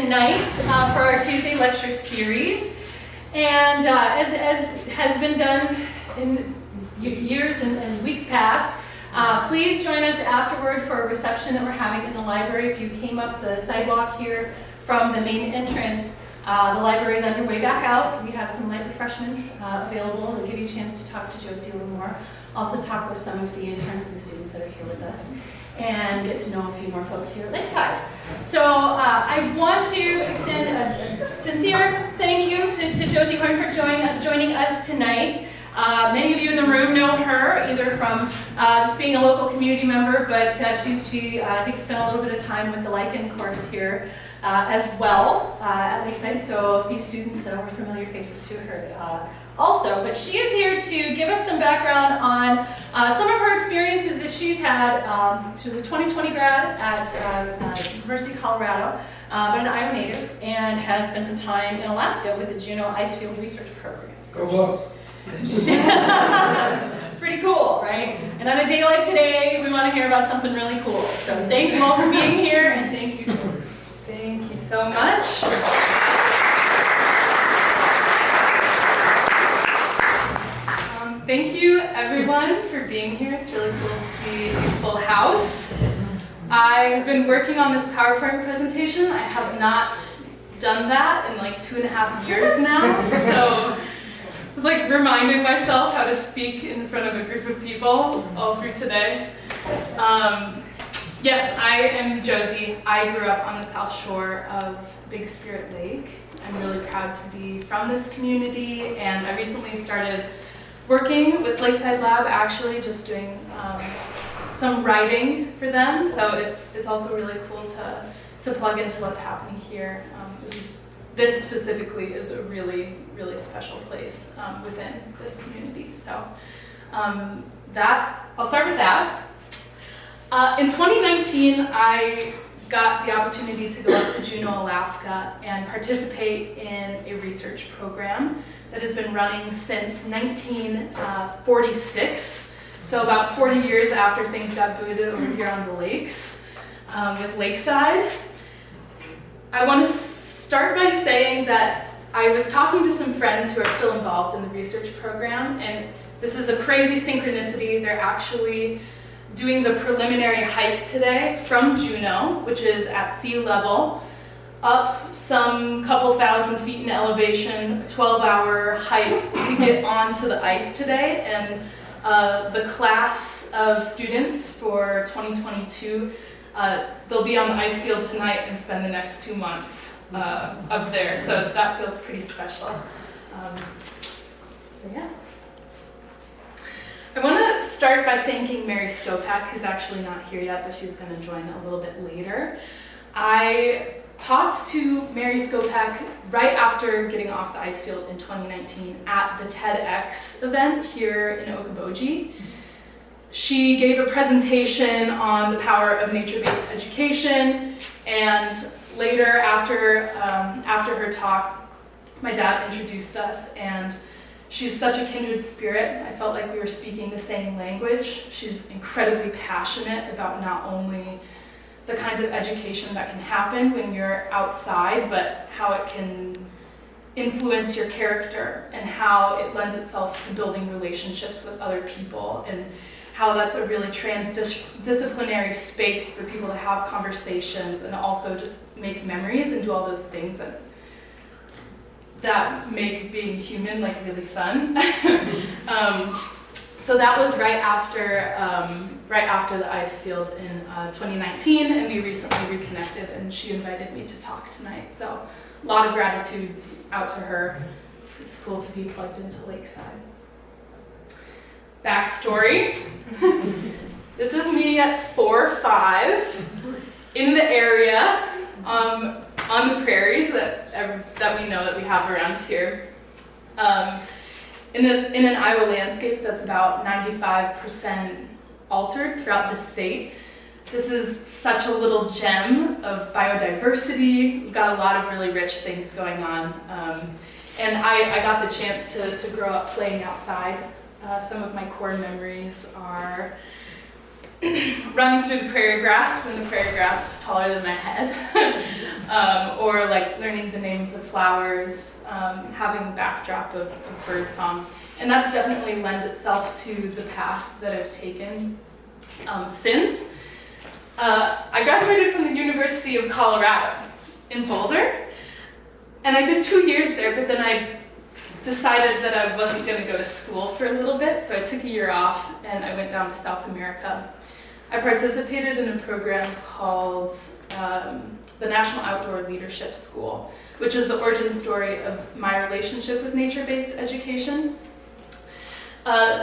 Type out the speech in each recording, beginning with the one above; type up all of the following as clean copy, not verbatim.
tonight for our Tuesday lecture series. And as has been done in years and weeks past, please join us afterward for a reception that we're having in the library. If you came up the sidewalk here from the main entrance, the library is on your way back out. We have some light refreshments available to give you a chance to talk to Josie a little more. Also talk with some of the interns and the students that are here with us, and get to know a few more folks here at Lakeside. So I want to extend a sincere thank you to Josie Hoien for joining us tonight. Many of you in the room know her, either from just being a local community member, but she I think spent a little bit of time with the Lichen course here as well at Lakeside, so a few students were familiar faces to her also. But she is here to give us some background on some of her experiences that she's had. She was a 2020 grad at University of Colorado, but an Iowa native, and has spent some time in Alaska with the Juneau Icefield Research Program. So pretty cool, right? And on a day like today, we want to hear about something really cool. So thank you all for being here, and thank you, Josie. Thank you so much. Thank you, everyone, for being here. It's really cool to see a full house. I've been working on this PowerPoint presentation. I have not done that in like 2.5 years now, so I was like reminding myself how to speak in front of a group of people all through today. Yes, I am Josie. I grew up on the South Shore of Big Spirit Lake. I'm really proud to be from this community, and I recently started working with Lakeside Lab, actually just doing some writing for them. So it's also really cool to plug into what's happening here. This specifically is a really, really special place within this community. So I'll start with that. In 2019, I got the opportunity to go up to Juneau, Alaska, and participate in a research program that has been running since 1946, so about 40 years after things got booted over here on the lakes with Lakeside. I want to start by saying that I was talking to some friends who are still involved in the research program, and this is a crazy synchronicity. They're actually doing the preliminary hike today from Juneau, which is at sea level, up some couple thousand feet in elevation, a 12-hour hike to get onto the ice today. And the class of students for 2022, they'll be on the ice field tonight and spend the next 2 months up there. So that feels pretty special. So yeah. I want to start by thanking Mary Stopak, who's actually not here yet, but she's going to join a little bit later. I talked to Mary Stopak right after getting off the ice field in 2019 at the TEDx event here in Okoboji. She gave a presentation on the power of nature-based education, and later after her talk, my dad introduced us, and she's such a kindred spirit. I felt like we were speaking the same language. She's incredibly passionate about not only the kinds of education that can happen when you're outside, but how it can influence your character and how it lends itself to building relationships with other people, and how that's a really transdisciplinary space for people to have conversations and also just make memories and do all those things that make being human like really fun. So that was right after the ice field in 2019, and we recently reconnected, and she invited me to talk tonight. So a lot of gratitude out to her. It's cool to be plugged into Lakeside. Backstory. This is me at 4 or 5 in the area on the prairies that we know that we have around here. In an Iowa landscape that's about 95% altered throughout the state. This is such a little gem of biodiversity. We've got a lot of really rich things going on. And I got the chance to grow up playing outside. Some of my core memories are running through the prairie grass when the prairie grass was taller than my head, or like learning the names of flowers, having a backdrop of bird song. And that's definitely lent itself to the path that I've taken since. I graduated from the University of Colorado in Boulder, and I did 2 years there, but then I decided that I wasn't going to go to school for a little bit, so I took a year off and I went down to South America. I participated in a program called the National Outdoor Leadership School, which is the origin story of my relationship with nature-based education.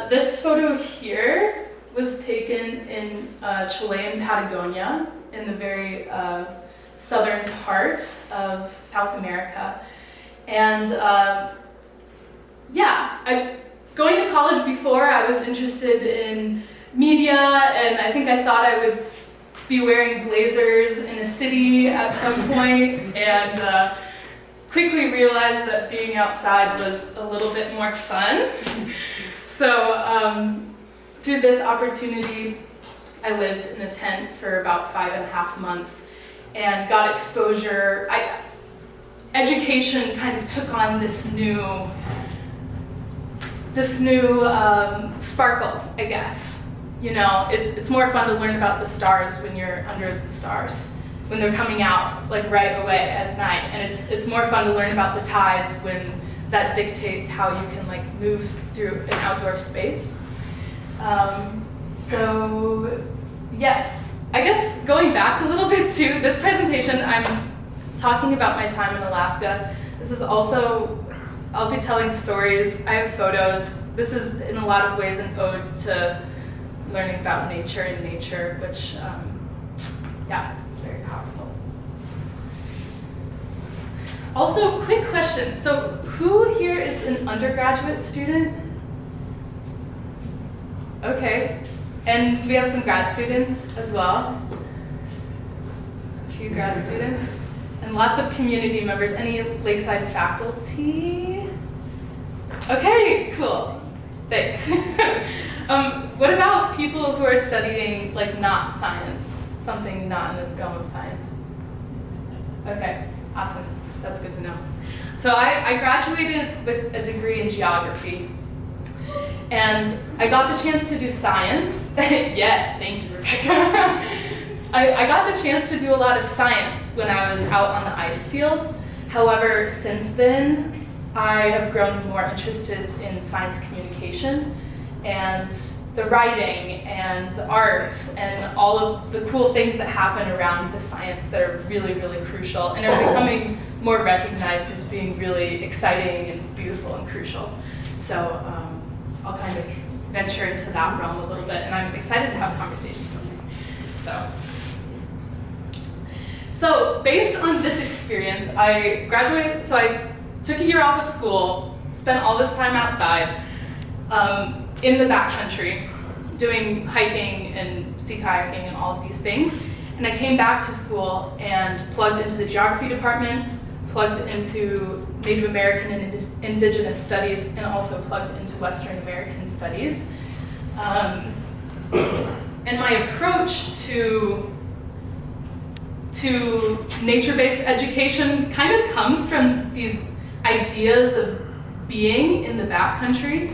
This photo here was taken in Chilean Patagonia, in the very southern part of South America. And going to college before, I was interested in media, and I think I thought I would be wearing blazers in a city at some point, and quickly realized that being outside was a little bit more fun. So through this opportunity, I lived in a tent for about 5.5 months and got exposure. Education kind of took on this new sparkle, I guess. You know, it's more fun to learn about the stars when you're under the stars, when they're coming out like right away at night, and it's more fun to learn about the tides when that dictates how you can like move through an outdoor space. So yes, I guess going back a little bit to this presentation, I'm talking about my time in Alaska. This is also, I'll be telling stories, I have photos. This is in a lot of ways an ode to learning about nature and nature, which, very powerful. Also, quick question. So who here is an undergraduate student? Okay. And we have some grad students as well. A few grad students. And lots of community members. Any Lakeside faculty? Okay, cool. Thanks. What about people who are studying like not science, something not in the realm of science? Okay, awesome. That's good to know. So I graduated with a degree in geography, and I got the chance to do science. Yes, thank you, Rebecca. I got the chance to do a lot of science when I was out on the ice fields. However, since then, I have grown more interested in science communication and the writing and the art and all of the cool things that happen around the science that are really, really crucial and are becoming more recognized as being really exciting and beautiful and crucial. So I'll kind of venture into that realm a little bit, and I'm excited to have conversations with you. So based on this experience, I graduated, so I took a year off of school, spent all this time outside in the backcountry, doing hiking and sea kayaking and all of these things. And I came back to school and plugged into the geography department, plugged into Native American and Indigenous studies, and also plugged into Western American studies. And my approach to nature-based education kind of comes from these ideas of being in the backcountry.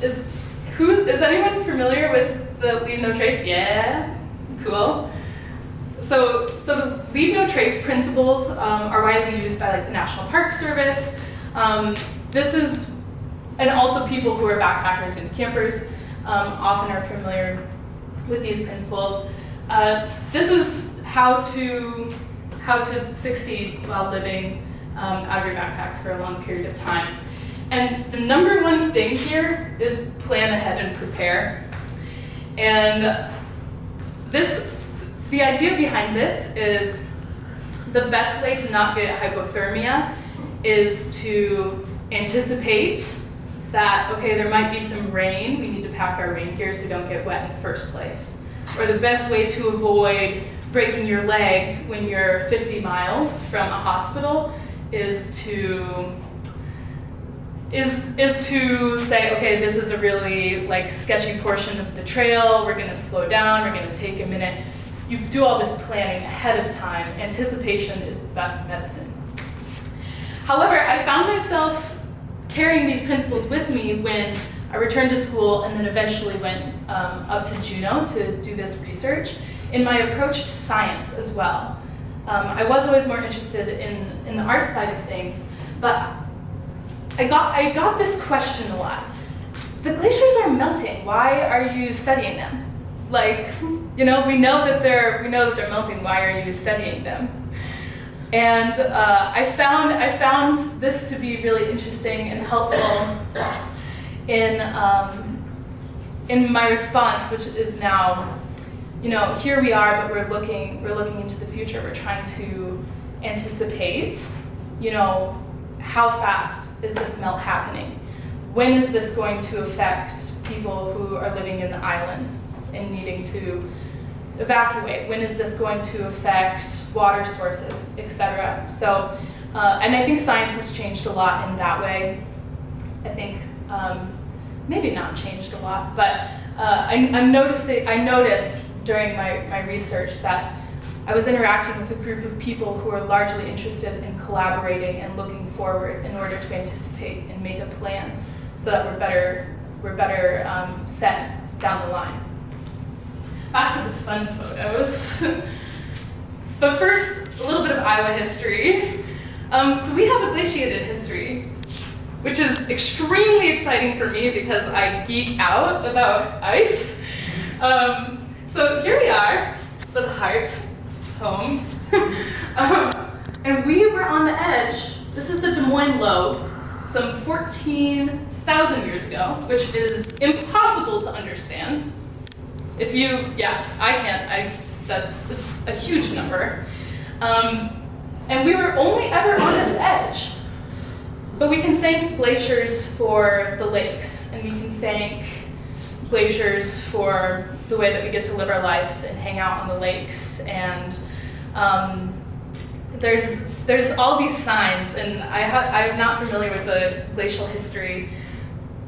Is anyone familiar with the Leave No Trace? Yeah, cool. So the Leave No Trace principles are widely used by like the National Park Service. And also people who are backpackers and campers often are familiar with these principles. This is how to succeed while living out of your backpack for a long period of time. And the number one thing here is plan ahead and prepare. And the idea behind this is the best way to not get hypothermia is to anticipate that, okay, there might be some rain, we need to pack our rain gear so we don't get wet in the first place. Or the best way to avoid breaking your leg when you're 50 miles from a hospital is to is to say, okay, this is a really like sketchy portion of the trail. We're gonna slow down, we're gonna take a minute. You do all this planning ahead of time. Anticipation is the best medicine. However, I found myself carrying these principles with me when I returned to school and then eventually went up to Juneau to do this research in my approach to science as well. I was always more interested in the art side of things, but I got this question a lot. The glaciers are melting. Why are you studying them? Like, you know, we know that they're melting. Why are you studying them? And I found this to be really interesting and helpful in my response, which is now, you know, here we are, but we're looking into the future. We're trying to anticipate, you know, how fast is this melt happening? When is this going to affect people who are living in the islands and needing to evacuate? When is this going to affect water sources, etc.? So, and I think science has changed a lot in that way. I think maybe not changed a lot, but I noticed during my research that I was interacting with a group of people who are largely interested in collaborating and looking forward in order to anticipate and make a plan so that we're better set down the line. Back to the fun photos. But first, a little bit of Iowa history. So we have a glaciated history, which is extremely exciting for me because I geek out about ice. So here we are, the Hart home. And we were on the edge. This is the Des Moines Lobe, some 14,000 years ago, which is impossible to understand. If you, yeah, I can't, it's a huge number. And we were only ever on this edge. But we can thank glaciers for the lakes, and we can thank glaciers for the way that we get to live our life and hang out on the lakes. And there's all these signs, and I'm not familiar with the glacial history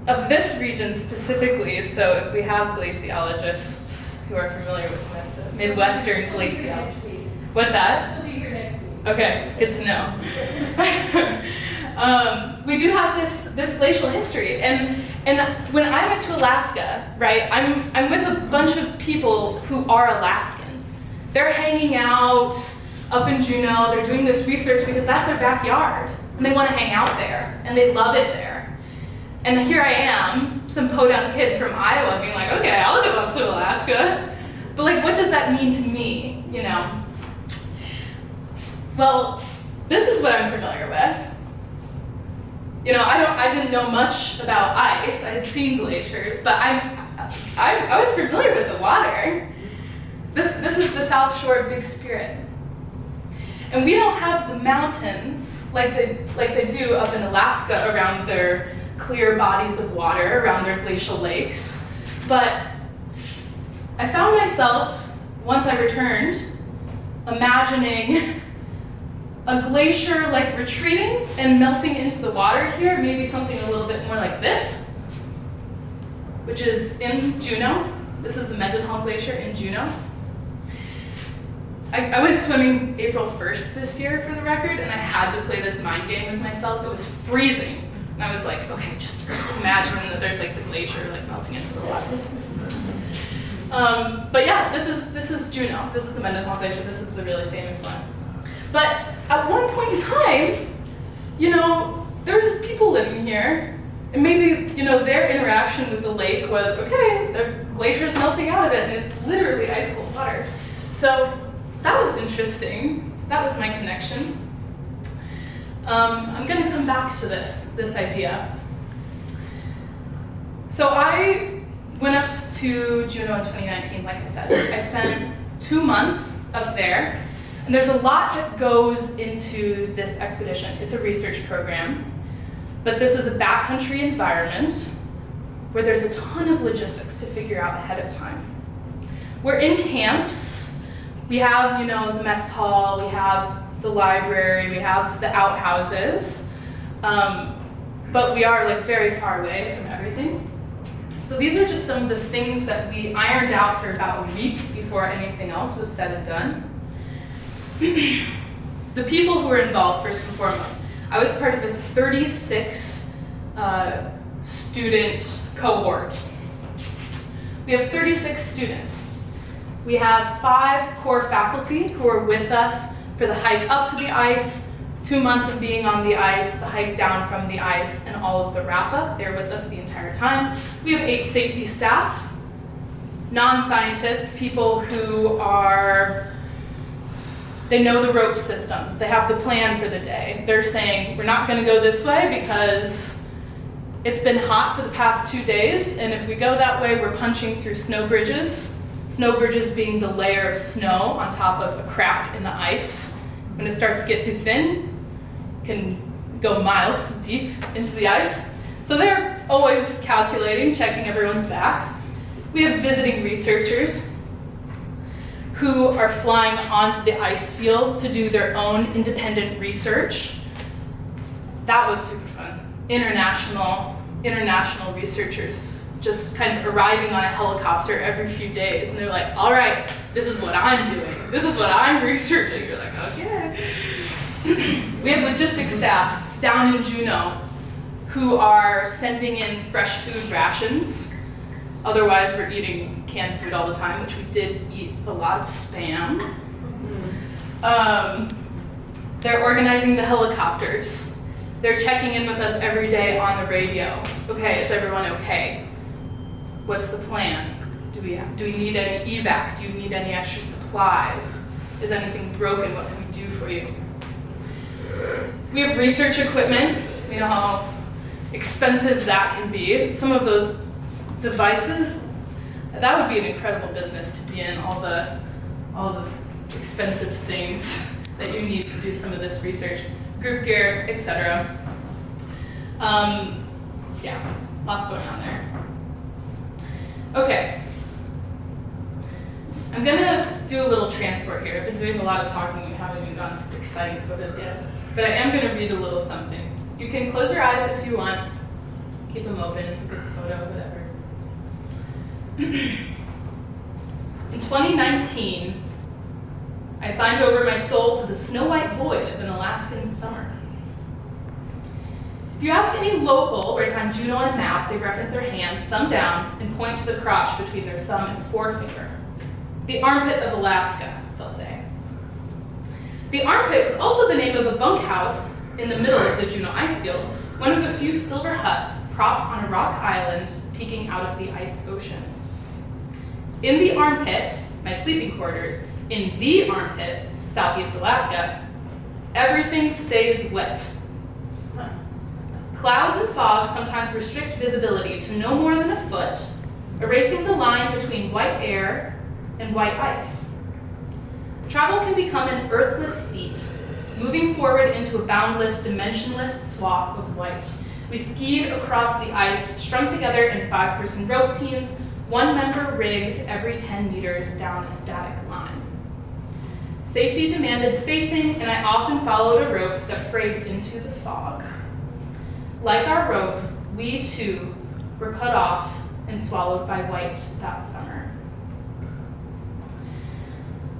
of this region specifically, so if we have glaciologists who are familiar with the Midwestern glaciology. What's that? She'll be here next week. Okay, good to know. We do have this glacial history, and when I went to Alaska, right, I'm with a bunch of people who are Alaskan. They're hanging out up in Juneau. They're doing this research because that's their backyard, and they want to hang out there, and they love it there. And here I am, some podunk kid from Iowa, being like, okay, I'll go up to Alaska, but like, what does that mean to me, you know? Well, this is what I'm familiar with. You know, I didn't know much about ice. I had seen glaciers, but I was familiar with the water. This is the South Shore of Big Spirit. And we don't have the mountains like they do up in Alaska around their clear bodies of water, around their glacial lakes. But I found myself, once I returned, imagining a glacier like retreating and melting into the water here, maybe something a little bit more like this, which is in Juneau. This is the Mendenhall Glacier in Juneau. I went swimming April 1st this year for the record, and I had to play this mind game with myself. It was freezing. And I was like, okay, just imagine that there's like the glacier like melting into the water. But yeah, this is Juneau. This is the Mendenhall Glacier. This is the really famous one. But at one point in time, you know, there's people living here, and maybe, you know, their interaction with the lake was, okay, the glacier's melting out of it, and it's literally ice cold water. So that was interesting. That was my connection. I'm gonna come back to this idea. So I went up to Juneau in 2019, like I said. I spent 2 months up there. And there's a lot that goes into this expedition. It's a research program, but this is a backcountry environment where there's a ton of logistics to figure out ahead of time. We're in camps. We have, you know, the mess hall, we have the library, we have the outhouses. but we are like very far away from everything. So these are just some of the things that we ironed out for about a week before anything else was said and done. The people who were involved, first and foremost, I was part of a 36 student cohort. We have 36 students. We have 5 core faculty who are with us for the hike up to the ice, 2 months of being on the ice, the hike down from the ice, and all of the wrap-up. They're with us the entire time. We have 8 safety staff, non-scientists, people who they know the rope systems. They have the plan for the day. They're saying, we're not gonna go this way because it's been hot for the past 2 days, and if we go that way, we're punching through snow bridges. Snow bridges being the layer of snow on top of a crack in the ice. When it starts to get too thin, it can go miles deep into the ice. So they're always calculating, checking everyone's backs. We have visiting researchers who are flying onto the ice field to do their own independent research. That was super fun. International researchers just kind of arriving on a helicopter every few days, and they're like, all right, this is what I'm doing. This is what I'm researching. You're like, okay. We have logistics staff down in Juneau who are sending in fresh food rations. Otherwise, we're eating canned food all the time, which we did eat a lot of Spam. They're organizing the helicopters. They're checking in with us every day on the radio. Okay, is everyone okay? What's the plan? Do we need any evac? Do you need any extra supplies? Is anything broken? What can we do for you? We have research equipment. We know how expensive that can be. Some of those devices, that would be an incredible business to be in, all the expensive things that you need to do some of this research. Group gear, etc. Yeah, lots going on there. Okay. I'm gonna do a little transport here. I've been doing a lot of talking, we haven't even gotten to the exciting photos yet. But I am gonna read a little something. You can close your eyes if you want. Keep them open, get the photo, whatever. In 2019, I signed over my soul to the snow white void of an Alaskan summer. If you ask any local where to find Juneau on a map, they reference their hand, thumb down, and point to the crotch between their thumb and forefinger. The armpit of Alaska, they'll say. The armpit was also the name of a bunkhouse in the middle of the Juneau Icefield, one of the few silver huts propped on a rock island peeking out of the ice ocean. In the armpit, my sleeping quarters, in the armpit, Southeast Alaska, everything stays wet. Clouds and fog sometimes restrict visibility to no more than a foot, erasing the line between white air and white ice. Travel can become an earthless feat, moving forward into a boundless, dimensionless swath of white. We skied across the ice, strung together in 5-person rope teams, one member rigged every 10 meters down a static line. Safety demanded spacing, and I often followed a rope that frayed into the fog. Like our rope, we too were cut off and swallowed by white that summer.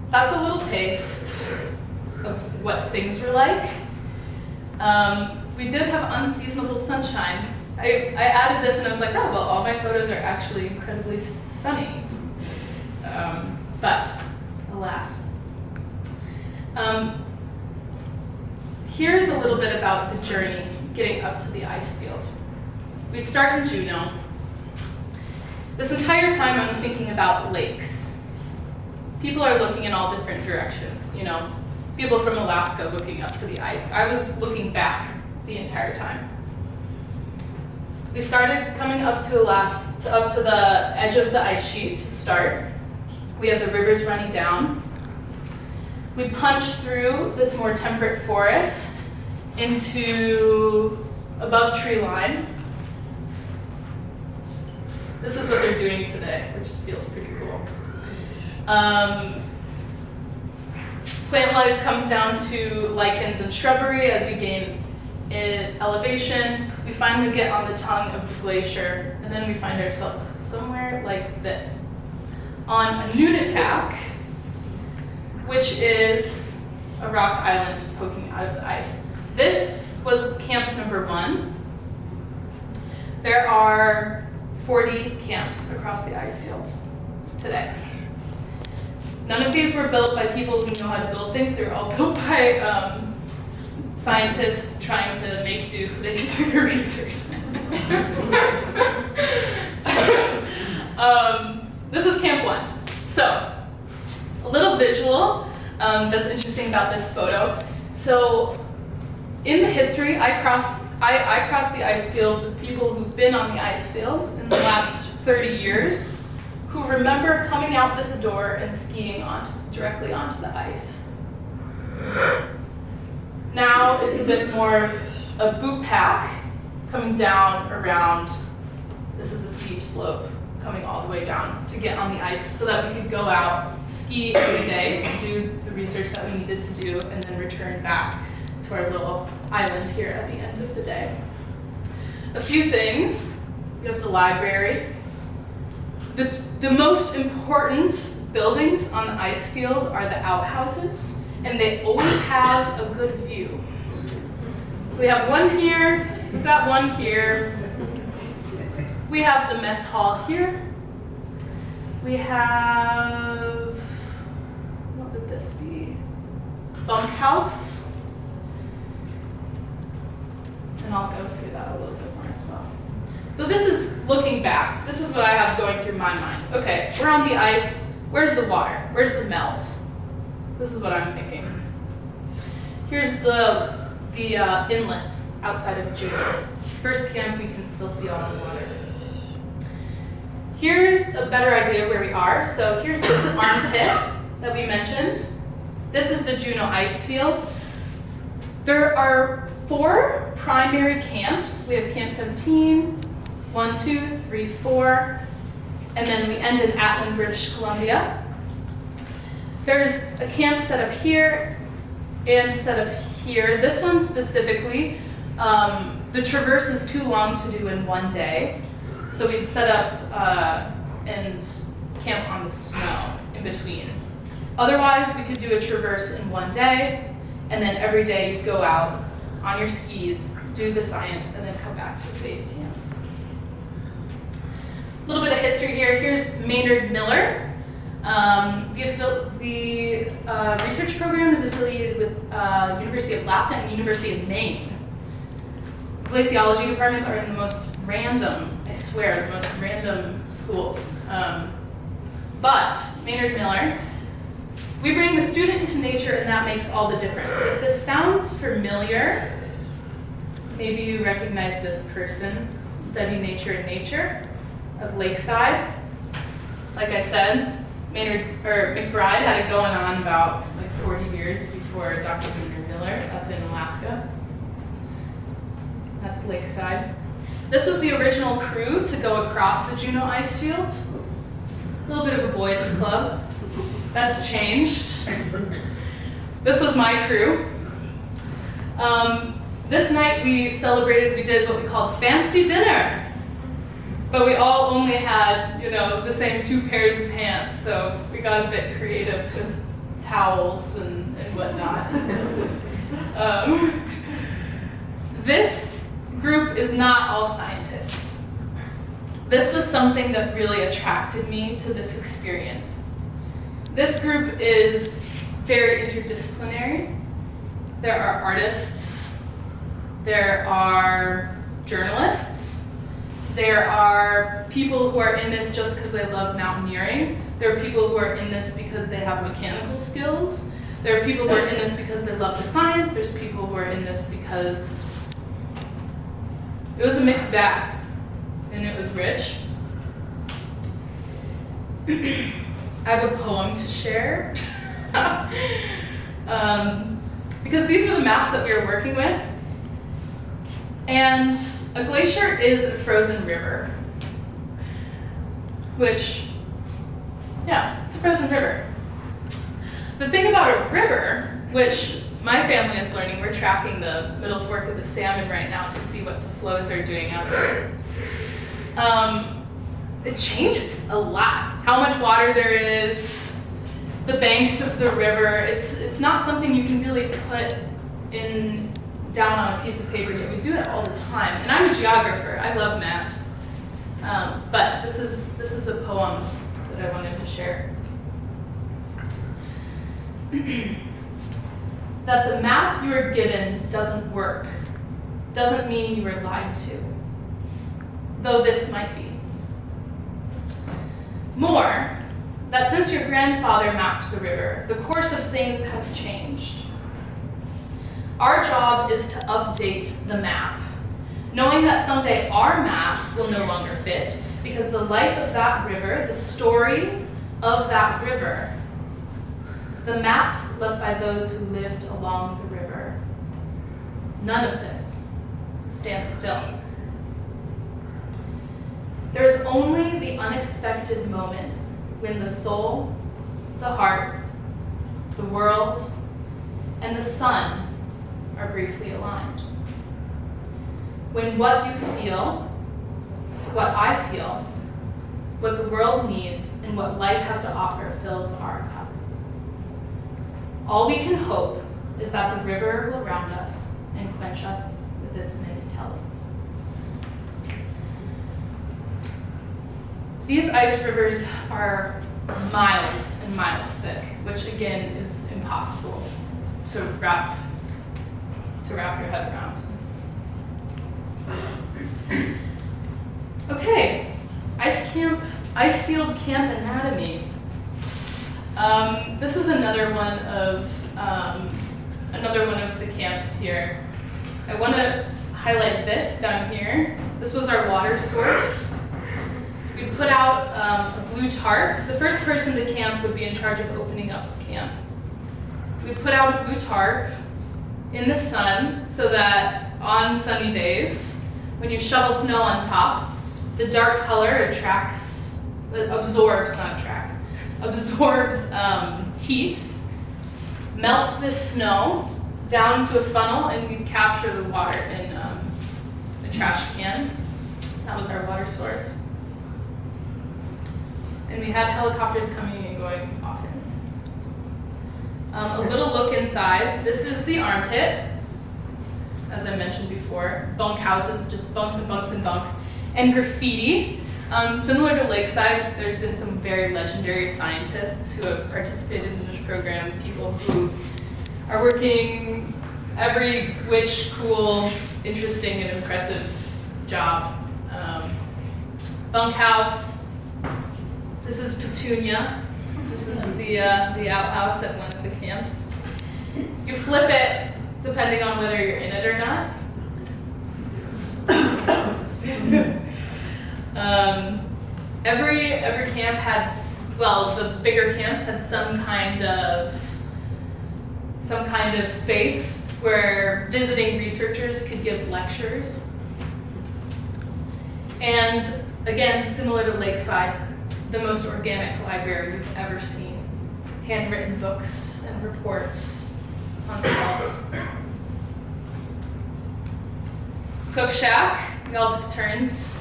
That's a little taste of what things were like. We did have unseasonable sunshine. I added this and I was like, oh, well, all my photos are actually incredibly sunny. But alas. Here's a little bit about the journey getting up to the ice field. We start in Juneau. This entire time I'm thinking about lakes. People are looking in all different directions, you know. People from Alaska looking up to the ice. I was looking back the entire time. We started coming up to the edge of the ice sheet to start. We have the rivers running down. We punch through this more temperate forest into above tree line. This is what they're doing today, which feels pretty cool. Plant life comes down to lichens and shrubbery as we gain in elevation. We finally get on the tongue of the glacier, and then we find ourselves somewhere like this, on a Nunatak, which is a rock island poking out of the ice. This was camp number 1. There are 40 camps across the ice field today. None of these were built by people who know how to build things. They were all built by scientists trying to make do so they could do their research. This is Camp 1. So, a little visual that's interesting about this photo. So, in the history, I crossed the ice field with people who've been on the ice field in the last 30 years, who remember coming out this door and skiing directly onto the ice. Now it's a bit more of a boot pack coming down around, this is a steep slope, coming all the way down to get on the ice so that we could go out, ski every day, do the research that we needed to do, and then return back to our little island here at the end of the day. A few things. We have the library. The most important buildings on the ice field are the outhouses, and they always have a good view. So we have one here, we've got one here. We have the mess hall here. We have, what would this be? Bunkhouse. And I'll go through that a little bit more as well. So this is looking back. This is what I have going through my mind. Okay, we're on the ice. Where's the water? Where's the melt? This is what I'm thinking. Here's the inlets outside of Juneau. First camp, we can still see all the water. Here's a better idea where we are. So here's this armpit that we mentioned. This is the Juneau Icefield. There are 4 primary camps. We have Camp 17, 1, 2, 3, 4, and then we end in Atlin, British Columbia. There's a camp set up here and set up here. This one specifically, the traverse is too long to do in one day, so we'd set up and camp on the snow in between. Otherwise, we could do a traverse in one day, and then every day you'd go out on your skis, do the science, and then come back to the base camp. A little bit of history here. Here's Maynard Miller. The research program is affiliated with University of Alaska and University of Maine. Glaciology departments are in the most random, I swear, the most random schools. But Maynard Miller, we bring the student into nature, and that makes all the difference. If this sounds familiar, maybe you recognize this person, Study Nature in Nature of Lakeside. Like I said, McBride had it going on about like 40 years before Dr. Maynard Miller up in Alaska. That's Lakeside. This was the original crew to go across the Juneau Icefield. A little bit of a boys' club. That's changed. This was my crew. This night we did what we called fancy dinner. But we all only had, the same 2 pairs of pants, so we got a bit creative with towels and whatnot. This group is not all scientists. This was something that really attracted me to this experience. This group is very interdisciplinary. There are artists, there are journalists, there are people who are in this just because they love mountaineering. There are people who are in this because they have mechanical skills. There are people who are in this because they love the science. There's people who are in this because it was a mixed bag, and it was rich. I have a poem to share. Because these were the maps that we were working with. And a glacier is a frozen river, which, it's a frozen river. The thing about a river, which my family is learning. We're tracking the middle fork of the salmon right now to see what the flows are doing out there. It changes a lot. How much water there is, the banks of the river. It's not something you can really put down on a piece of paper yet. We do it all the time. And I'm a geographer. I love maps. But this is a poem that I wanted to share. That the map you were given doesn't work doesn't mean you were lied to, though this might be. More, that since your grandfather mapped the river, the course of things has changed. Our job is to update the map, knowing that someday our map will no longer fit, because the life of that river, the story of that river, the maps left by those who lived along the river, none of this stands still. There is only the unexpected moment when the soul, the heart, the world, and the sun are briefly aligned. When what you feel, what I feel, what the world needs, and what life has to offer fills our cup. All we can hope is that the river will round us and quench us with its many tellings. These ice rivers are miles and miles thick, which again is impossible to wrap your head around. Okay, Icefield Camp Anatomy. This is another one of the camps here. I want to highlight this down here. This was our water source. We put out a blue tarp. The first person to camp would be in charge of opening up the camp. We put out a blue tarp in the sun so that on sunny days, when you shovel snow on top, the dark color absorbs heat, melts this snow down to a funnel, and we'd capture the water in the trash can. That was our water source. And we had helicopters coming and going often. A little look inside. This is the armpit, as I mentioned before. Bunk houses, just bunks and bunks and bunks. And graffiti. Similar to Lakeside, there's been some very legendary scientists who have participated in this program, people who are working every which cool, interesting, and impressive job. Bunkhouse. This is Petunia. This is the outhouse at one of the camps. You flip it depending on whether you're in it or not. Every camp had, the bigger camps had some kind of space where visiting researchers could give lectures. And again, similar to Lakeside, the most organic library we've ever seen. Handwritten books and reports on the walls. Cook shack, we all took turns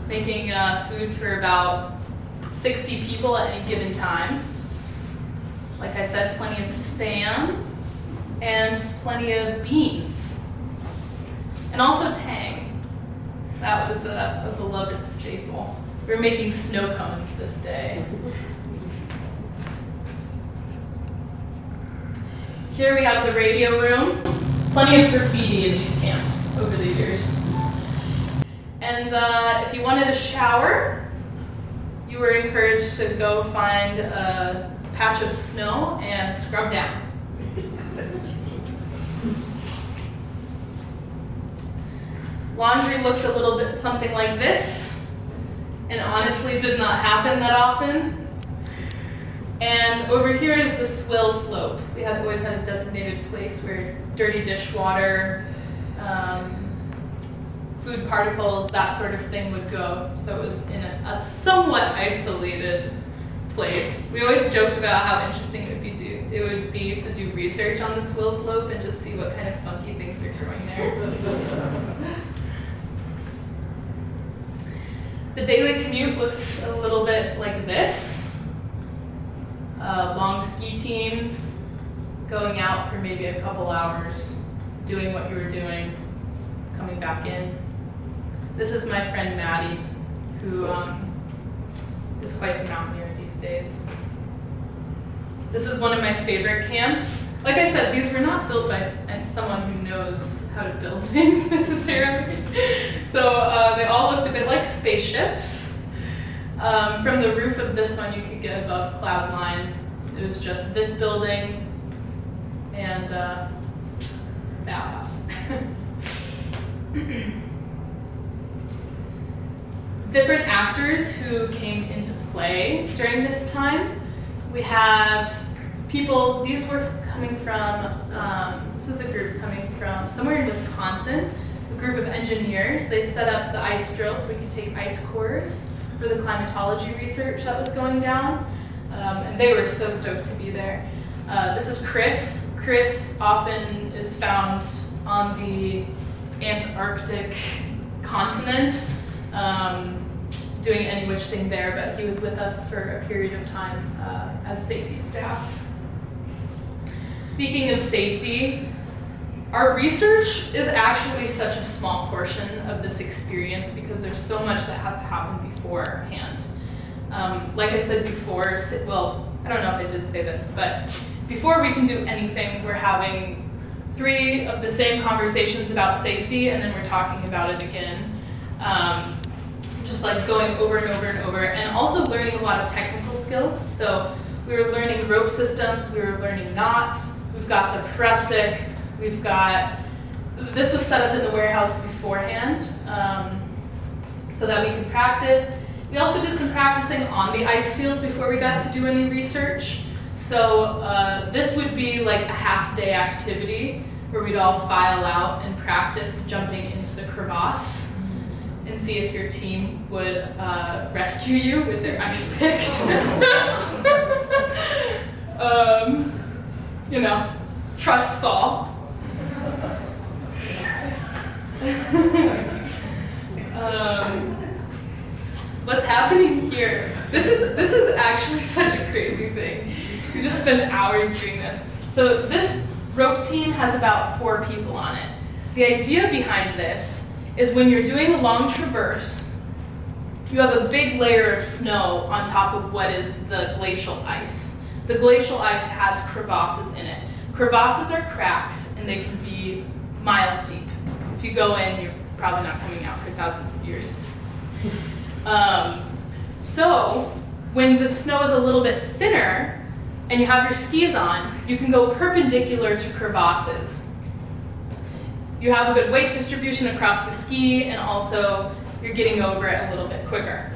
making food for about 60 people at any given time. Like I said, plenty of Spam and plenty of beans. And also Tang. That was a beloved staple. We were making snow cones this day. Here we have the radio room. Plenty of graffiti in these camps over the years. And if you wanted a shower, you were encouraged to go find a patch of snow and scrub down. Laundry looks a little bit something like this, and honestly did not happen that often. And over here is the swill slope. We had always had a designated place where dirty dishwater, food particles, that sort of thing would go. So it was in a somewhat isolated place. We always joked about how interesting it would be it would be to do research on the swill slope and just see what kind of funky things are growing there. The daily commute looks a little bit like this. Long ski teams going out for maybe a couple hours, doing what you were doing, coming back in. This is my friend Maddie, who is quite the mountaineer these days. This is one of my favorite camps. Like I said, these were not built by someone who knows how to build things necessarily. So they all looked a bit like spaceships. From the roof of this one, you could get above cloud line. It was just this building and that house. Different actors who came into play during this time. We have people, these were coming from, this was a group coming from somewhere in Wisconsin, a group of engineers. They set up the ice drill so we could take ice cores for the climatology research that was going down. And they were so stoked to be there. This is Chris. Chris often is found on the Antarctic continent, doing any which thing there, but he was with us for a period of time as safety staff. Speaking of safety, our research is actually such a small portion of this experience because there's so much that has to happen beforehand. Like I said before, well, I don't know if I did say this, but before we can do anything, we're having 3 of the same conversations about safety, and then we're talking about it again. Just like going over and over and over, and also learning a lot of technical skills. So we were learning rope systems, we were learning knots, we've got the pressic, we've got, this was set up in the warehouse beforehand so that we could practice. We also did some practicing on the ice field before we got to do any research. So this would be like a half-day activity where we'd all file out and practice jumping into the crevasse and see if your team would rescue you with their ice picks. You know, trust fall. What's happening here? This is actually such a crazy thing. We just spend hours doing this. So this rope team has about 4 people on it. The idea behind this is when you're doing a long traverse, you have a big layer of snow on top of what is the glacial ice. The glacial ice has crevasses in it. Crevasses are cracks, and they can be miles deep. If you go in, you're probably not coming out for thousands of years. So when the snow is a little bit thinner and you have your skis on, you can go perpendicular to crevasses. You have a good weight distribution across the ski, and also you're getting over it a little bit quicker.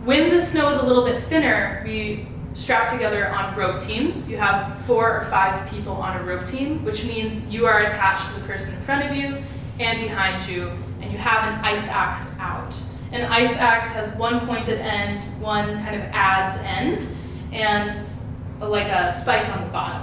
When the snow is a little bit thinner, we strap together on rope teams. You have 4 or 5 people on a rope team, which means you are attached to the person in front of you and behind you, and you have an ice axe out. An ice axe has one pointed end, one kind of adze end, and like a spike on the bottom.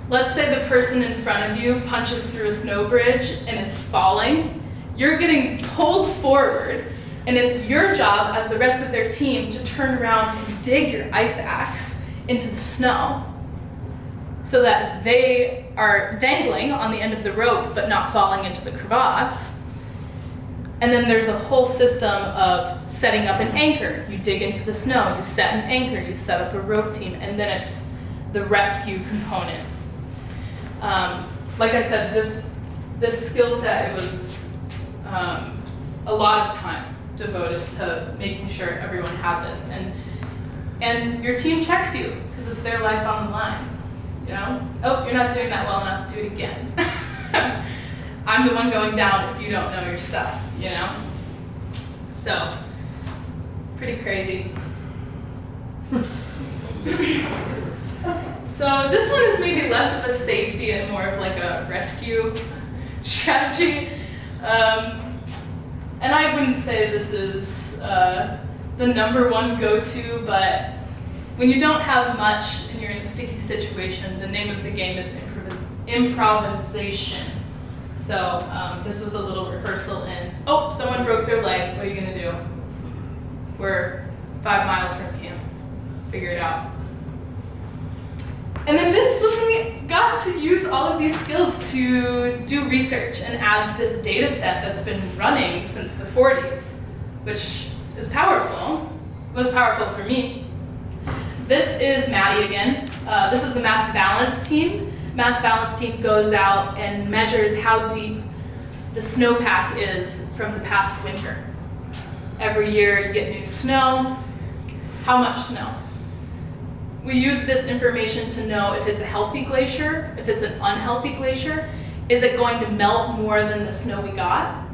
Let's say the person in front of you punches through a snow bridge and is falling. You're getting pulled forward, and it's your job as the rest of their team to turn around and dig your ice axe into the snow so that they are dangling on the end of the rope but not falling into the crevasse. And then there's a whole system of setting up an anchor. You dig into the snow, you set an anchor, you set up a rope team, and then it's the rescue component. Like I said, this skill set, it was a lot of time devoted to making sure everyone had this. And your team checks you, because it's their life on the line. You know? Oh, you're not doing that well enough, do it again. I'm the one going down if you don't know your stuff, you know? So, pretty crazy. So this one is maybe less of a safety and more of like a rescue strategy. And I wouldn't say this is the #1 go-to, but when you don't have much and you're in a sticky situation, the name of the game is improvisation. So this was a little rehearsal in, oh, someone broke their leg, what are you gonna do? We're 5 miles from camp, figure it out. And then this was when we got to use all of these skills to do research and add to this data set that's been running since the 40s, which is powerful, was powerful for me. This is Maddie again. This is the mass balance team. Mass balance team goes out and measures how deep the snowpack is from the past winter. Every year you get new snow. How much snow? We use this information to know if it's a healthy glacier, if it's an unhealthy glacier. Is it going to melt more than the snow we got?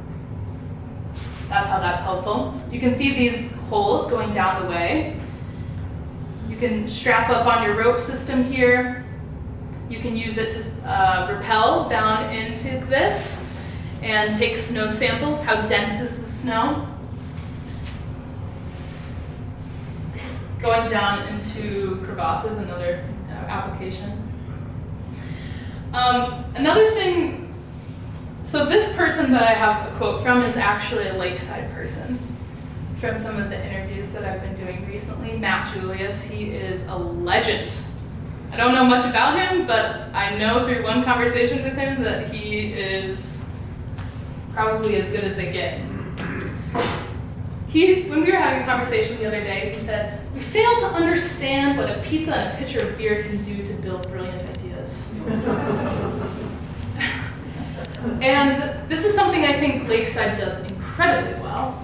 That's how that's helpful. You can see these holes going down the way. You can strap up on your rope system here. You can use it to rappel down into this and take snow samples. How dense is the snow? Going down into crevasses, another application. Another thing, so this person that I have a quote from is actually a lakeside person from some of the interviews that I've been doing recently. Matt Julius, he is a legend. I don't know much about him, but I know through one conversation with him that he is probably as good as they get. When we were having a conversation the other day, he said, "We fail to understand what a pizza and a pitcher of beer can do to build brilliant ideas." And this is something I think Lakeside does incredibly well.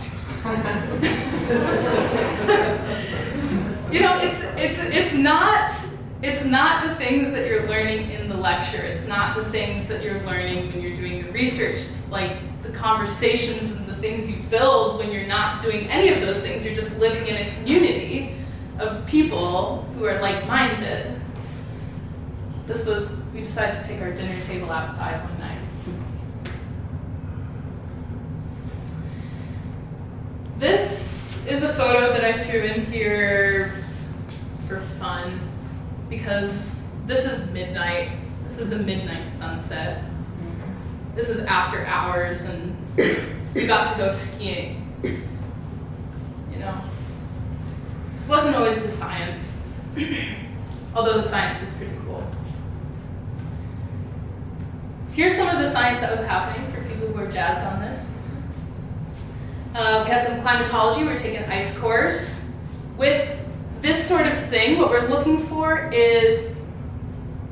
You know, it's not the things that you're learning in the lecture. It's not the things that you're learning when you're doing the research. It's like the conversations and the things you build when you're not doing any of those things. You're just living in a community of people who are like-minded. We decided to take our dinner table outside one night. This is a photo that I threw in here for fun because this is midnight. This is a midnight sunset. This is after hours and we got to go skiing. You know, it wasn't always the science, although the science was pretty cool. Here's some of the science that was happening for people who are jazzed on this. We had some climatology, we were taking ice cores. With this sort of thing, what we're looking for is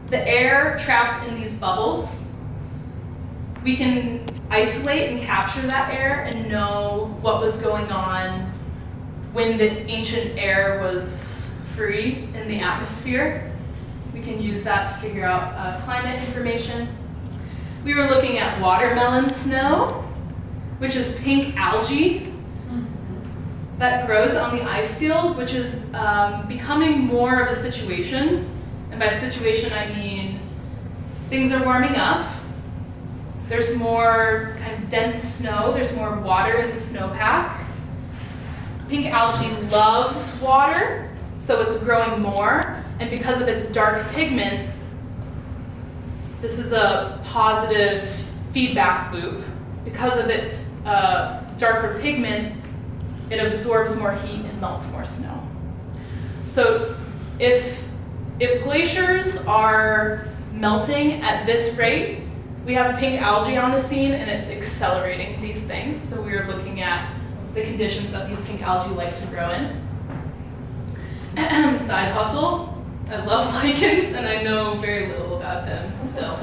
the air trapped in these bubbles. We can isolate and capture that air and know what was going on when this ancient air was free in the atmosphere. We can use that to figure out climate information. We were looking at watermelon snow, which is pink algae that grows on the ice field, which is becoming more of a situation. And by situation, I mean things are warming up. There's more kind of dense snow. There's more water in the snowpack. Pink algae loves water, so it's growing more. And because of its dark pigment, this is a positive feedback loop. Because of its darker pigment, it absorbs more heat and melts more snow. So if glaciers are melting at this rate, we have pink algae on the scene and it's accelerating these things. So we are looking at the conditions that these pink algae like to grow in. Side hustle. I love lichens and I know very little about them still.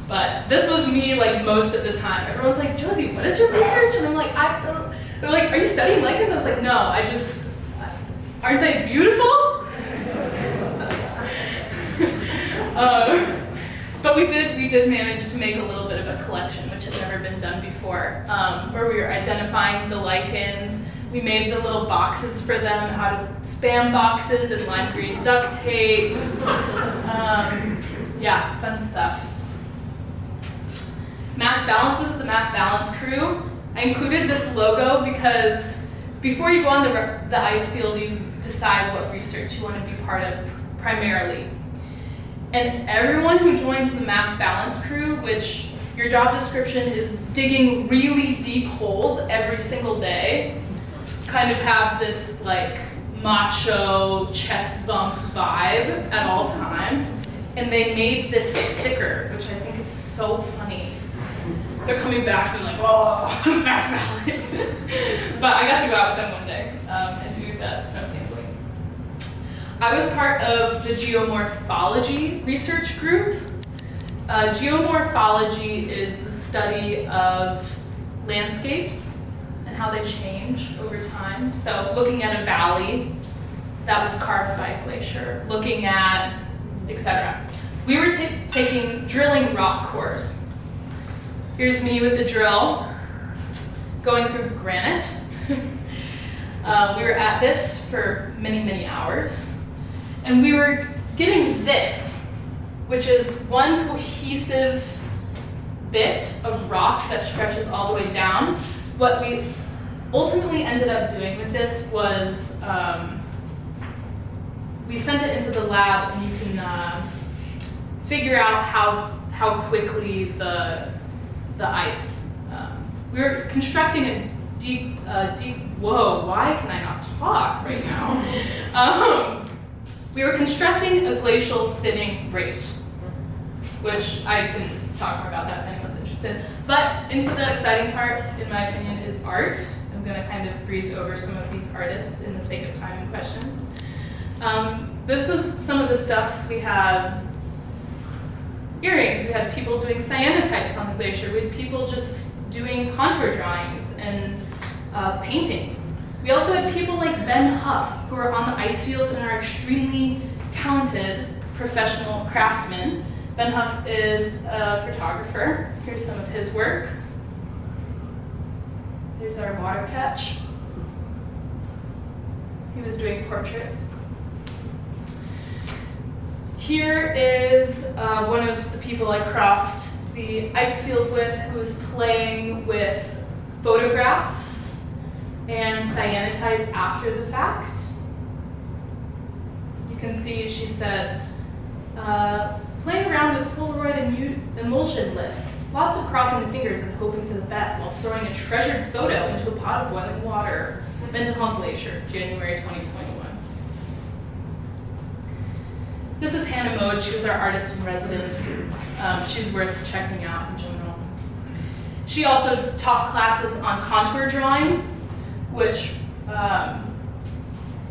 But this was me like most of the time. Everyone's like, "Josie, what is your research?" And I'm like, they're like, "Are you studying lichens?" I was like, "No, aren't they beautiful?" But we did manage to make a little bit of a collection, which had never been done before, where we were identifying the lichens. We made the little boxes for them out of Spam boxes and lime green duct tape. Yeah, fun stuff. Mass Balance, this is the Mass Balance crew. I included this logo because before you go on the ice field, you decide what research you want to be part of primarily. And everyone who joins the mass balance crew, which your job description is digging really deep holes every single day, kind of have this like macho chest bump vibe at all times. And they made this sticker, which I think is so funny. They're coming back and like, oh, mass balance. But I got to go out with them one day and do that snow sampling. I was part of the geomorphology research group. Geomorphology is the study of landscapes and how they change over time. So looking at a valley that was carved by a glacier, looking at, etc. We were taking drilling rock cores. Here's me with the drill, going through granite. We were at this for many, many hours. And we were getting this, which is one cohesive bit of rock that stretches all the way down. What we ultimately ended up doing with this was we sent it into the lab, and you can figure out how quickly the ice. We were constructing a deep. Whoa! Why can I not talk right now? We were constructing a glacial thinning rate, which I can talk more about that if anyone's interested. But into the exciting part, in my opinion, is art. I'm going to kind of breeze over some of these artists in the sake of time and questions. This was some of the stuff. We had earrings, we had people doing cyanotypes on the glacier, we had people just doing contour drawings and paintings. We also had people like Ben Huff, who are on the ice field and are extremely talented professional craftsmen. Ben Huff is a photographer. Here's some of his work. Here's our water catch. He was doing portraits. Here is one of the people I crossed the ice field with, who was playing with photographs and cyanotype after the fact. You can see she said, playing around with Polaroid and emulsion lifts, lots of crossing the fingers and hoping for the best while throwing a treasured photo into a pot of boiling water. Mendenhall Glacier, January 2021. This is Hannah Mode. She was our artist in residence. She's worth checking out in general. She also taught classes on contour drawing, which a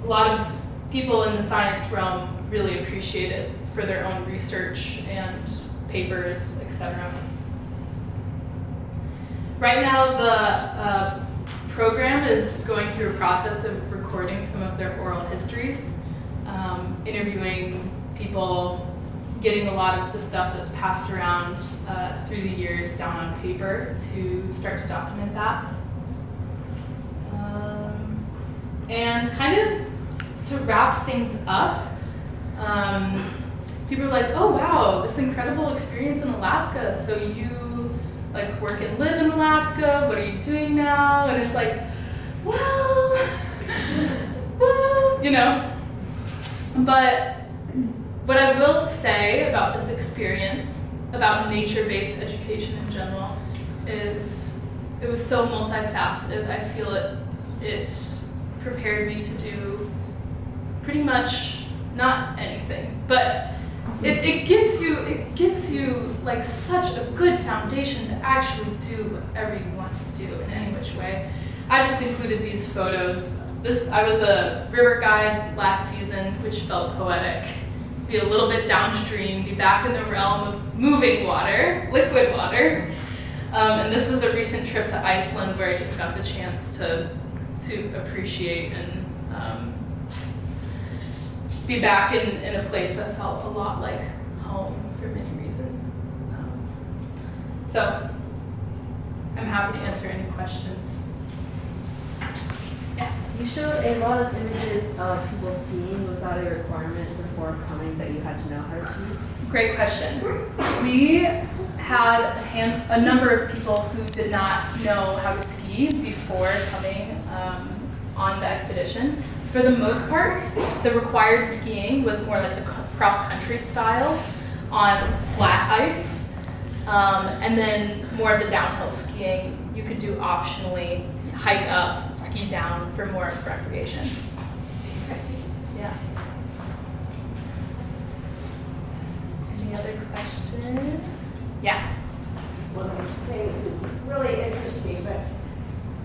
lot of people in the science realm really appreciated for their own research and papers, etc. Right now, the program is going through a process of recording some of their oral histories, interviewing people, getting a lot of the stuff that's passed around through the years down on paper to start to document that. And kind of to wrap things up, people are like, oh wow, this incredible experience in Alaska. So you like work and live in Alaska, what are you doing now? And it's like, well, you know. But what I will say about this experience, about nature-based education in general, is it was so multifaceted. I feel it prepared me to do pretty much not anything, but it gives you like such a good foundation to actually do whatever you want to do in any which way. I just included these photos. I was a river guide last season, which felt poetic. Be a little bit downstream, be back in the realm of moving water, liquid water. And this was a recent trip to Iceland where I just got the chance to appreciate and be back in a place that felt a lot like home for many reasons. So I'm happy to answer any questions. Yes? You showed a lot of images of people skiing. Was that a requirement before coming that you had to know how to ski? Great question. We had a number of people who did not know how to ski before coming on the expedition. For the most part, the required skiing was more like the cross-country style on flat ice. And then more of the downhill skiing, you could do optionally, hike up, ski down for more recreation. Yeah. Any other questions? Yeah. Well, I'm saying this is really interesting, but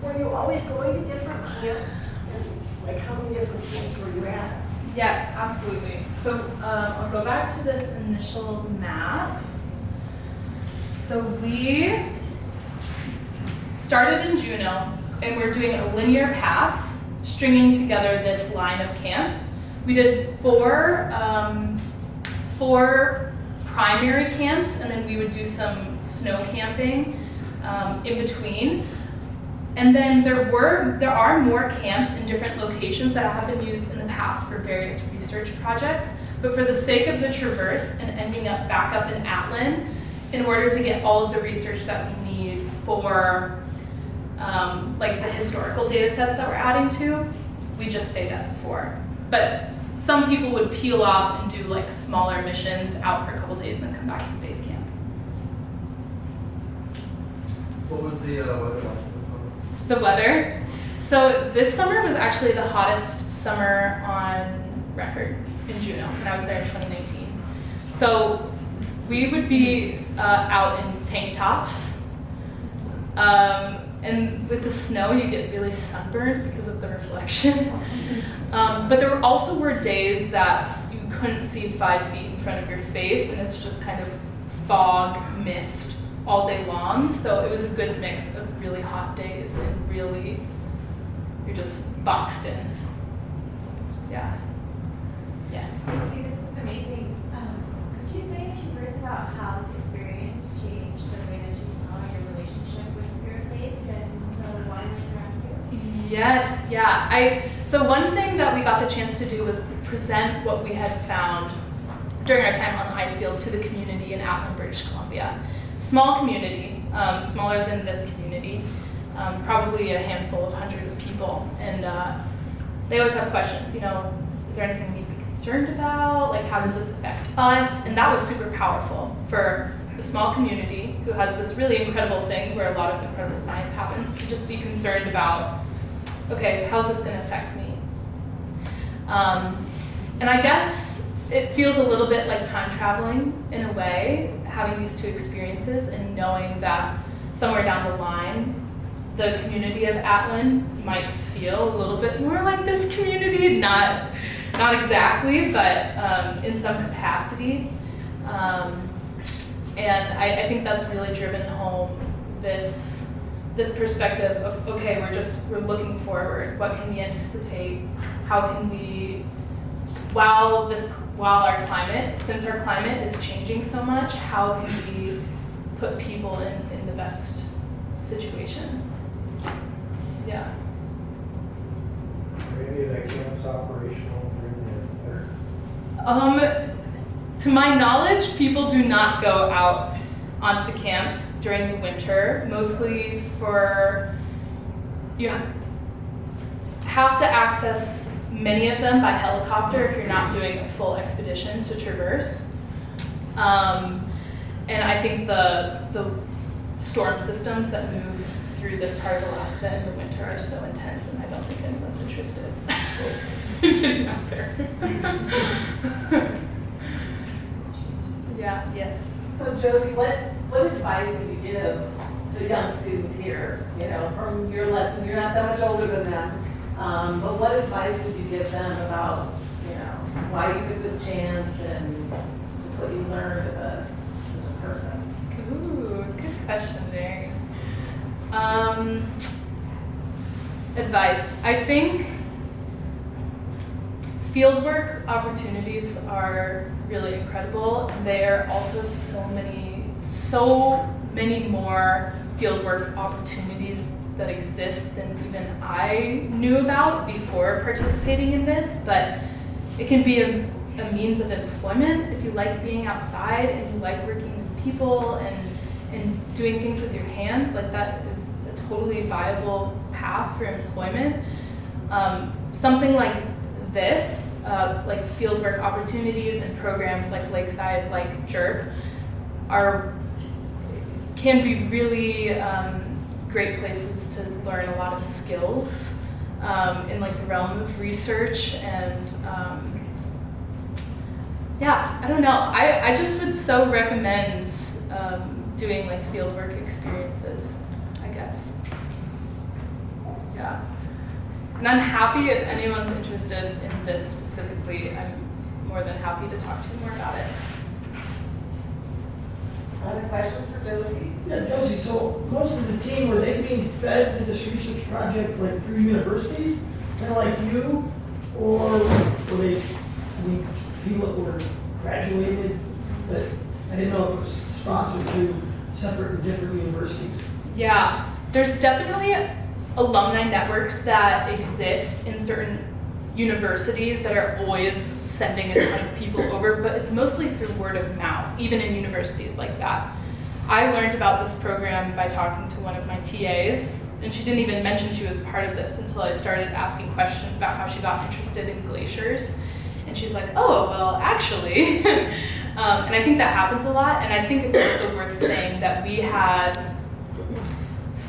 were you always going to different camps? And like how many different camps were you at? Yes, absolutely. So I'll go back to this initial map. So we started in Juneau, and we're doing a linear path, stringing together this line of camps. We did four primary camps, and then we would do some snow camping in between. And then there are more camps in different locations that have been used in the past for various research projects. But for the sake of the traverse and ending up back up in Atlin, in order to get all of the research that we need for like the historical data sets that we're adding to, we just stayed at the 4. But some people would peel off and do like smaller missions out for a couple days and then come back to the base camp. What was the weather like this summer? The weather. So this summer was actually the hottest summer on record in Juneau when I was there in 2019. So we would be out in tank tops. And with the snow, you get really sunburned because of the reflection. But there also were days that you couldn't see 5 feet in front of your face, and it's just kind of fog, mist all day long. So it was a good mix of really hot days and really, you're just boxed in. Yeah. Yes. Okay, this is amazing. Could you say a few words about how this experience changed the way that you saw your relationship with Spirit Faith and the wineries around here? Yes, yeah. So one thing that we got the chance to do was present what we had found during our time on the Icefield to the community in Atlin, British Columbia. Small community, smaller than this community, probably a handful of hundreds of people. And they always have questions, is there anything we need to be concerned about? Like, how does this affect us? And that was super powerful for a small community who has this really incredible thing where a lot of incredible science happens to just be concerned about, okay, how's this going to affect me? And I guess it feels a little bit like time traveling in a way, having these two experiences and knowing that somewhere down the line, the community of Atlin might feel a little bit more like this community, not exactly, but in some capacity. And I think that's really driven home this perspective of, okay, we're looking forward. What can we anticipate? How can we, since our climate is changing so much, how can we put people in the best situation? Yeah. Are any of the camps operational during the winter? To my knowledge, people do not go out onto the camps during the winter, mostly you have to access many of them by helicopter if you're not doing a full expedition to traverse. And I think the storm systems that move through this part of Alaska in the winter are so intense, and I don't think anyone's interested in getting out there. Yeah, yes. So Josie, what advice would you give the young students here, from your lessons? You're not that much older than them, but what advice would you give them about, why you took this chance and just what you learned as a person? Ooh, good question, Mary. Advice. I think fieldwork opportunities are really incredible. There are also so many more fieldwork opportunities that exist than even I knew about before participating in this, but it can be a means of employment if you like being outside and you like working with people and doing things with your hands. Like, that is a totally viable path for employment. Something like this, like fieldwork opportunities and programs like Lakeside, like JERP, can be really great places to learn a lot of skills in like the realm of research and yeah, I don't know. I just would so recommend doing like fieldwork experiences, I guess. Yeah. And I'm happy if anyone's interested in this specifically, I'm more than happy to talk to you more about it. Other questions for Josie? Yeah, Josie, so most of the team, were they being fed to this research project like through universities, kind of like you? Or were they, I mean, people that were graduated, but I didn't know if it was sponsored to separate and different universities? Yeah, there's definitely alumni networks that exist in certain universities that are always sending a ton of people over, but it's mostly through word of mouth, even in universities like that. I learned about this program by talking to one of my TAs, and she didn't even mention she was part of this until I started asking questions about how she got interested in glaciers. And she's like, oh, well, actually. And I think that happens a lot, and I think it's also worth saying that we had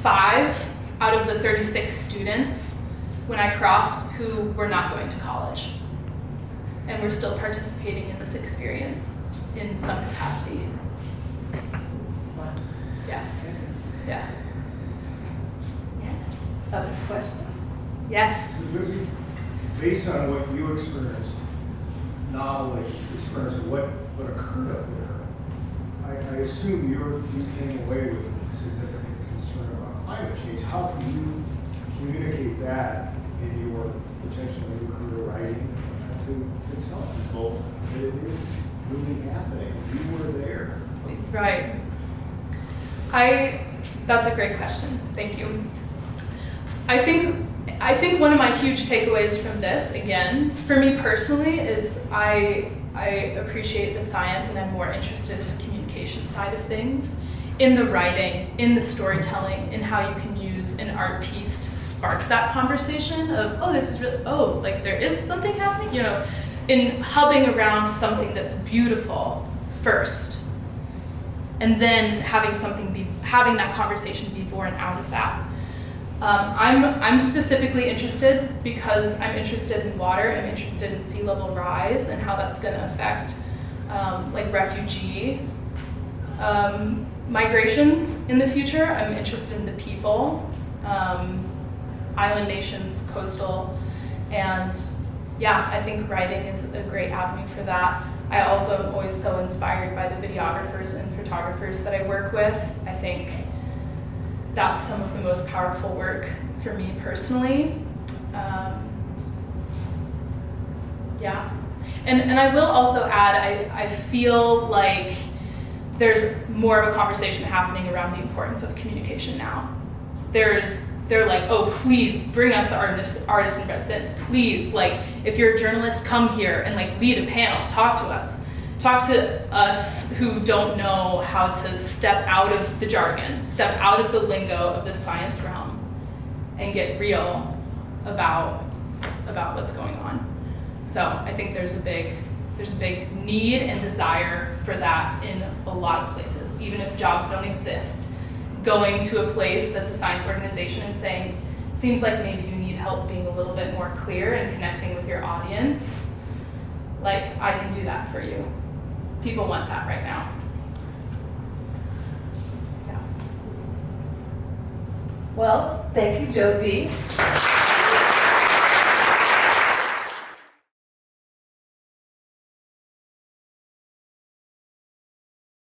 5 out of the 36 students when I crossed who were not going to college. And we're still participating in this experience in some capacity. Yeah. Yeah. Yes. Other questions? Yes. So Josie, based on what you experienced, knowledge, experience of what occurred up there, I assume you came away with significant concern about climate change. How can you communicate that in your potential new career writing to tell people that it is really happening? You were there. Right. That's a great question. Thank you. I think one of my huge takeaways from this, again, for me personally, is I appreciate the science and I'm more interested in the communication side of things, in the writing, in the storytelling, in how you can use an art piece to spark that conversation of, oh, this is really, oh, like there is something happening, you know, in hubbing around something that's beautiful first, and then having that conversation be born out of that. I'm specifically interested because I'm interested in water. I'm interested in sea level rise and how that's going to affect like refugee migrations in the future. I'm interested in the people, island nations, coastal, and yeah, I think writing is a great avenue for that. I also am always so inspired by the videographers and photographers that I work with. I think that's some of the most powerful work for me personally. Yeah, and I will also add, I feel like there's more of a conversation happening around the importance of communication now. They're like, oh, please bring us the artist in residence. Please, like, if you're a journalist, come here and like lead a panel, talk to us who don't know how to step out of the jargon, step out of the lingo of the science realm and get real about what's going on. So I think there's a big need and desire for that in a lot of places, even if jobs don't exist. Going to a place that's a science organization and saying, seems like maybe you need help being a little bit more clear and connecting with your audience, like I can do that for you. People want that right now. Yeah. Well, thank you, Josie.